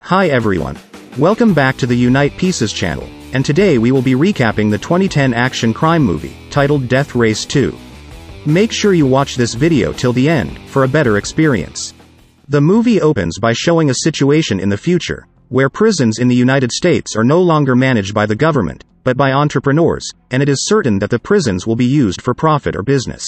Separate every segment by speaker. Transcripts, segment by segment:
Speaker 1: Hi everyone. Welcome back to the Unite Pieces channel, and today we will be recapping the 2010 action crime movie, titled Death Race 2. Make sure you watch this video till the end, for a better experience. The movie opens by showing a situation in the future, where prisons in the United States are no longer managed by the government, but by entrepreneurs, and it is certain that the prisons will be used for profit or business.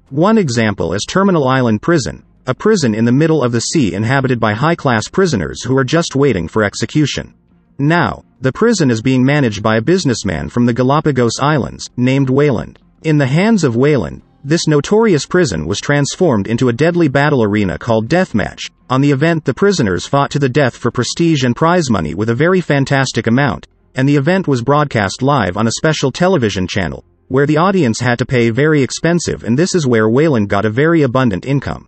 Speaker 1: One example is Terminal Island Prison, a prison in the middle of the sea inhabited by high-class prisoners who are just waiting for execution. Now, the prison is being managed by a businessman from the Galapagos Islands, named Wayland. In the hands of Wayland, this notorious prison was transformed into a deadly battle arena called Deathmatch. On the event, the prisoners fought to the death for prestige and prize money with a very fantastic amount, and the event was broadcast live on a special television channel, where the audience had to pay very expensive, and this is where Wayland got a very abundant income.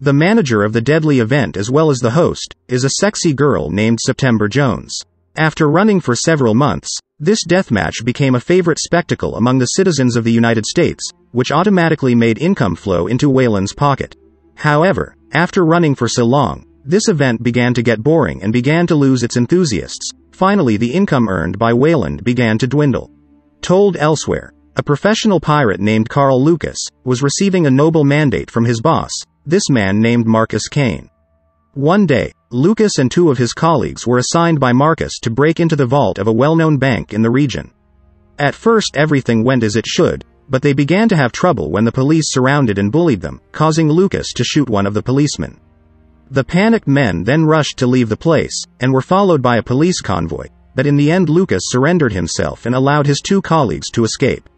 Speaker 1: The manager of the deadly event, as well as the host, is a sexy girl named September Jones. After running for several months, this deathmatch became a favorite spectacle among the citizens of the United States, which automatically made income flow into Wayland's pocket. However, after running for so long, this event began to get boring and began to lose its enthusiasts. Finally, the income earned by Wayland began to dwindle. Told elsewhere, a professional pirate named Carl Lucas was receiving a noble mandate from his boss, this man named Marcus Kane. One day, Lucas and two of his colleagues were assigned by Marcus to break into the vault of a well-known bank in the region. At first everything went as it should, but they began to have trouble when the police surrounded and bullied them, causing Lucas to shoot one of the policemen. The panicked men then rushed to leave the place, and were followed by a police convoy, but in the end Lucas surrendered himself and allowed his two colleagues to escape.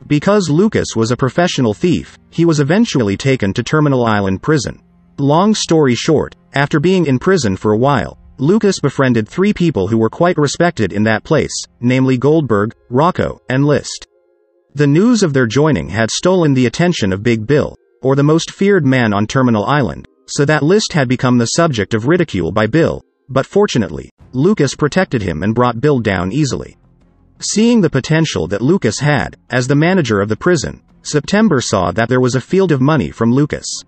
Speaker 1: Because Lucas was a professional thief, he was eventually taken to Terminal Island Prison. Long story short, after being in prison for a while, Lucas befriended three people who were quite respected in that place, namely Goldberg, Rocco, and List. The news of their joining had stolen the attention of Big Bill, or the most feared man on Terminal Island, so that List had become the subject of ridicule by Bill, but fortunately, Lucas protected him and brought Bill down easily. Seeing the potential that Lucas had, as the manager of the prison, September saw that there was a field of money from Lucas.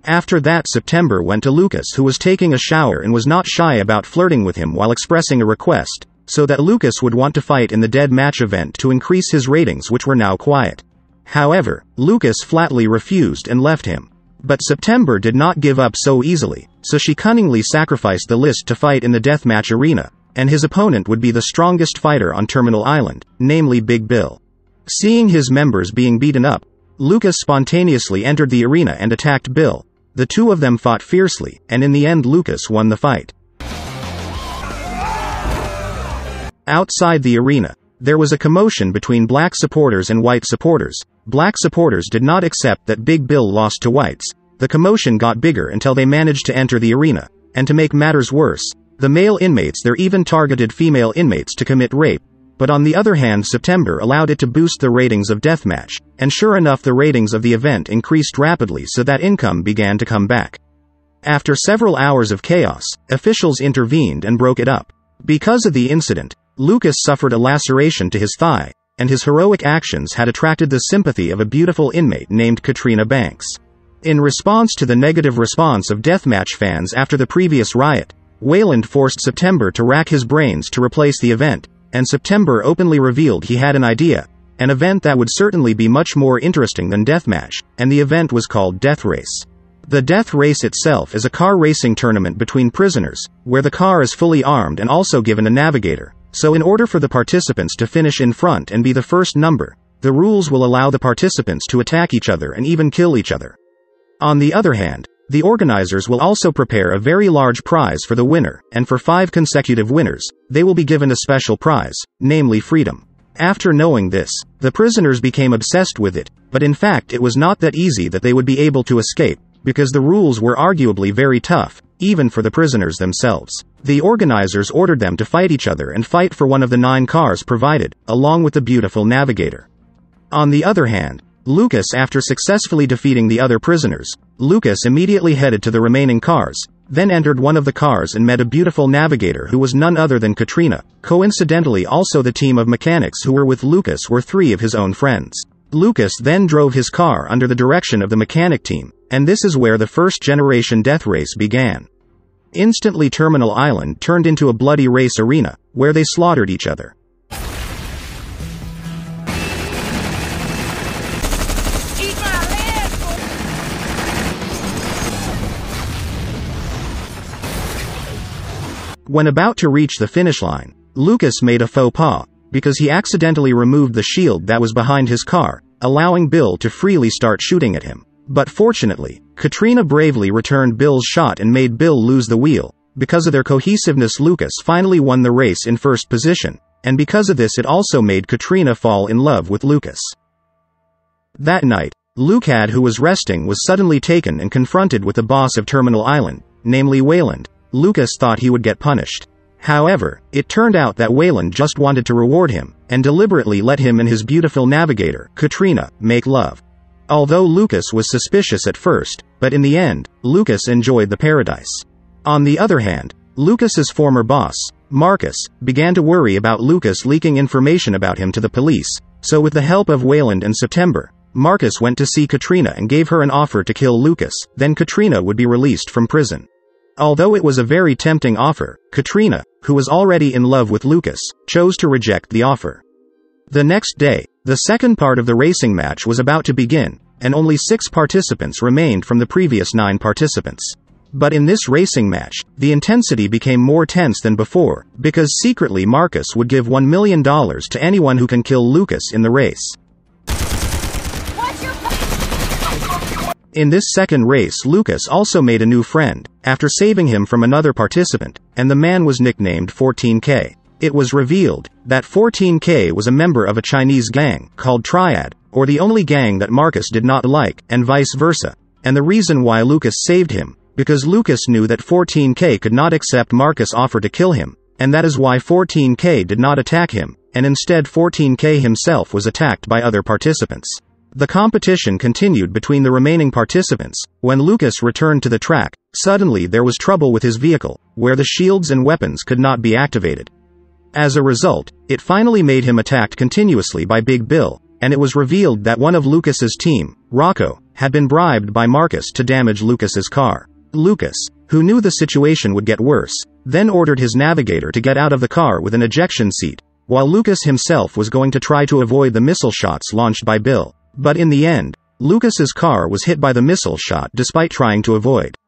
Speaker 1: After that, September went to Lucas, who was taking a shower, and was not shy about flirting with him while expressing a request, so that Lucas would want to fight in the dead match event to increase his ratings, which were now quiet. However, Lucas flatly refused and left him. But September did not give up so easily, so she cunningly sacrificed the List to fight in the deathmatch arena, and his opponent would be the strongest fighter on Terminal Island, namely Big Bill. Seeing his members being beaten up, Lucas spontaneously entered the arena and attacked Bill. The two of them fought fiercely, and in the end Lucas won the fight. Outside the arena, there was a commotion between black supporters and white supporters. Black supporters did not accept that Big Bill lost to whites. The commotion got bigger until they managed to enter the arena, and to make matters worse, the male inmates there even targeted female inmates to commit rape. But on the other hand, September allowed it to boost the ratings of Deathmatch, and sure enough the ratings of the event increased rapidly, so that income began to come back. After several hours of chaos, officials intervened and broke it up. Because of the incident, Lucas suffered a laceration to his thigh, and his heroic actions had attracted the sympathy of a beautiful inmate named Katrina Banks. In response to the negative response of Deathmatch fans after the previous riot, Wayland forced September to rack his brains to replace the event, and September openly revealed he had an idea, an event that would certainly be much more interesting than Deathmatch, and the event was called Death Race. The Death Race itself is a car racing tournament between prisoners, where the car is fully armed and also given a navigator, so in order for the participants to finish in front and be the first number, the rules will allow the participants to attack each other and even kill each other. On the other hand, the organizers will also prepare a very large prize for the winner, and for 5 consecutive winners, they will be given a special prize, namely freedom. After knowing this, the prisoners became obsessed with it, but in fact it was not that easy that they would be able to escape, because the rules were arguably very tough, even for the prisoners themselves. The organizers ordered them to fight each other and fight for one of the 9 cars provided, along with the beautiful navigator. On the other hand, Lucas, after successfully defeating the other prisoners, Lucas immediately headed to the remaining cars, then entered one of the cars and met a beautiful navigator who was none other than Katrina. Coincidentally, also the team of mechanics who were with Lucas were 3 of his own friends. Lucas then drove his car under the direction of the mechanic team, and this is where the first generation death race began. Instantly, Terminal Island turned into a bloody race arena, where they slaughtered each other. When about to reach the finish line, Lucas made a faux pas, because he accidentally removed the shield that was behind his car, allowing Bill to freely start shooting at him. But fortunately, Katrina bravely returned Bill's shot and made Bill lose the wheel. Because of their cohesiveness, Lucas finally won the race in first position, and because of this it also made Katrina fall in love with Lucas. That night, Lucad, who was resting, was suddenly taken and confronted with the boss of Terminal Island, namely Wayland. Lucas thought he would get punished. However, it turned out that Wayland just wanted to reward him, and deliberately let him and his beautiful navigator, Katrina, make love. Although Lucas was suspicious at first, but in the end, Lucas enjoyed the paradise. On the other hand, Lucas's former boss, Marcus, began to worry about Lucas leaking information about him to the police, so with the help of Wayland and September, Marcus went to see Katrina and gave her an offer to kill Lucas, then Katrina would be released from prison. Although it was a very tempting offer, Katrina, who was already in love with Lucas, chose to reject the offer. The next day, the second part of the racing match was about to begin, and only 6 participants remained from the previous 9 participants. But in this racing match, the intensity became more tense than before, because secretly Marcus would give $1 million to anyone who can kill Lucas in the race. In this second race, Lucas also made a new friend, after saving him from another participant, and the man was nicknamed 14K. It was revealed that 14K was a member of a Chinese gang called Triad, or the only gang that Marcus did not like, and vice versa. And the reason why Lucas saved him, because Lucas knew that 14K could not accept Marcus' offer to kill him, and that is why 14K did not attack him, and instead 14K himself was attacked by other participants. The competition continued between the remaining participants. When Lucas returned to the track, suddenly there was trouble with his vehicle, where the shields and weapons could not be activated. As a result, it finally made him attacked continuously by Big Bill, and it was revealed that one of Lucas's team, Rocco, had been bribed by Marcus to damage Lucas's car. Lucas, who knew the situation would get worse, then ordered his navigator to get out of the car with an ejection seat, while Lucas himself was going to try to avoid the missile shots launched by Bill. But in the end, Lucas's car was hit by the missile shot despite trying to avoid.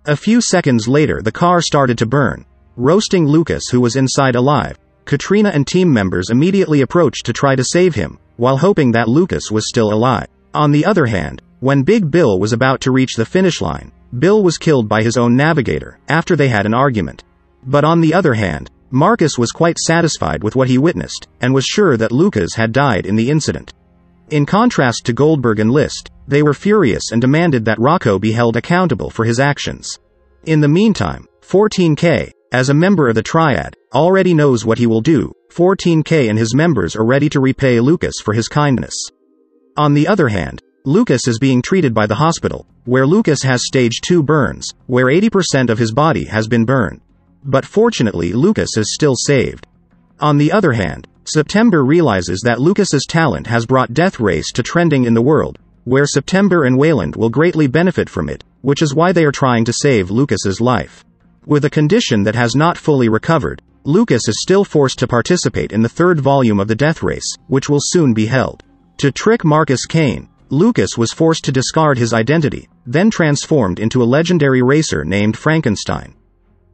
Speaker 1: A few seconds later, the car started to burn, roasting Lucas, who was inside, alive. Katrina and team members immediately approached to try to save him, while hoping that Lucas was still alive. On the other hand, when Big Bill was about to reach the finish line, Bill was killed by his own navigator, after they had an argument. But on the other hand, Marcus was quite satisfied with what he witnessed, and was sure that Lucas had died in the incident. In contrast to Goldberg and List, they were furious and demanded that Rocco be held accountable for his actions. In the meantime, 14K, as a member of the Triad, already knows what he will do. 14K and his members are ready to repay Lucas for his kindness. On the other hand, Lucas is being treated by the hospital, where Lucas has stage 2 burns, where 80% of his body has been burned. But fortunately, Lucas is still saved. On the other hand, September realizes that Lucas's talent has brought Death Race to trending in the world, where September and Wayland will greatly benefit from it, which is why they are trying to save Lucas's life. With a condition that has not fully recovered, Lucas is still forced to participate in the 3rd volume of the Death Race, which will soon be held. To trick Marcus Kane, Lucas was forced to discard his identity, then transformed into a legendary racer named Frankenstein.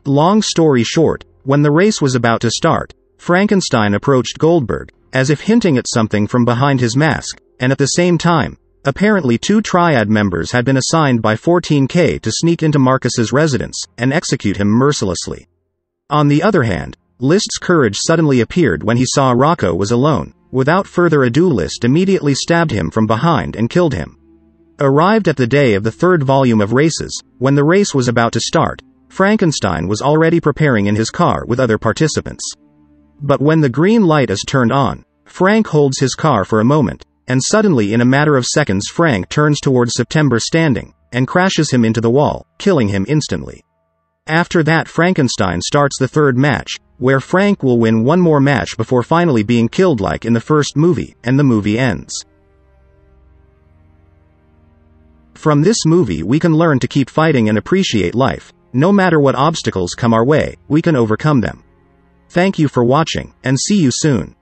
Speaker 1: Long story short, when the race was about to start, Frankenstein approached Goldberg, as if hinting at something from behind his mask, and at the same time, apparently 2 Triad members had been assigned by 14K to sneak into Marcus's residence, and execute him mercilessly. On the other hand, List's courage suddenly appeared when he saw Rocco was alone. Without further ado, List immediately stabbed him from behind and killed him. Arrived at the day of the 3rd volume of races, when the race was about to start, Frankenstein was already preparing in his car with other participants. But when the green light is turned on, Frank holds his car for a moment, and suddenly in a matter of seconds Frank turns towards September standing, and crashes him into the wall, killing him instantly. After that, Frankenstein starts the 3rd match, where Frank will win one more match before finally being killed like in the first movie, and the movie ends. From this movie we can learn to keep fighting and appreciate life, No matter what obstacles come our way, we can overcome them. Thank you for watching, and see you soon.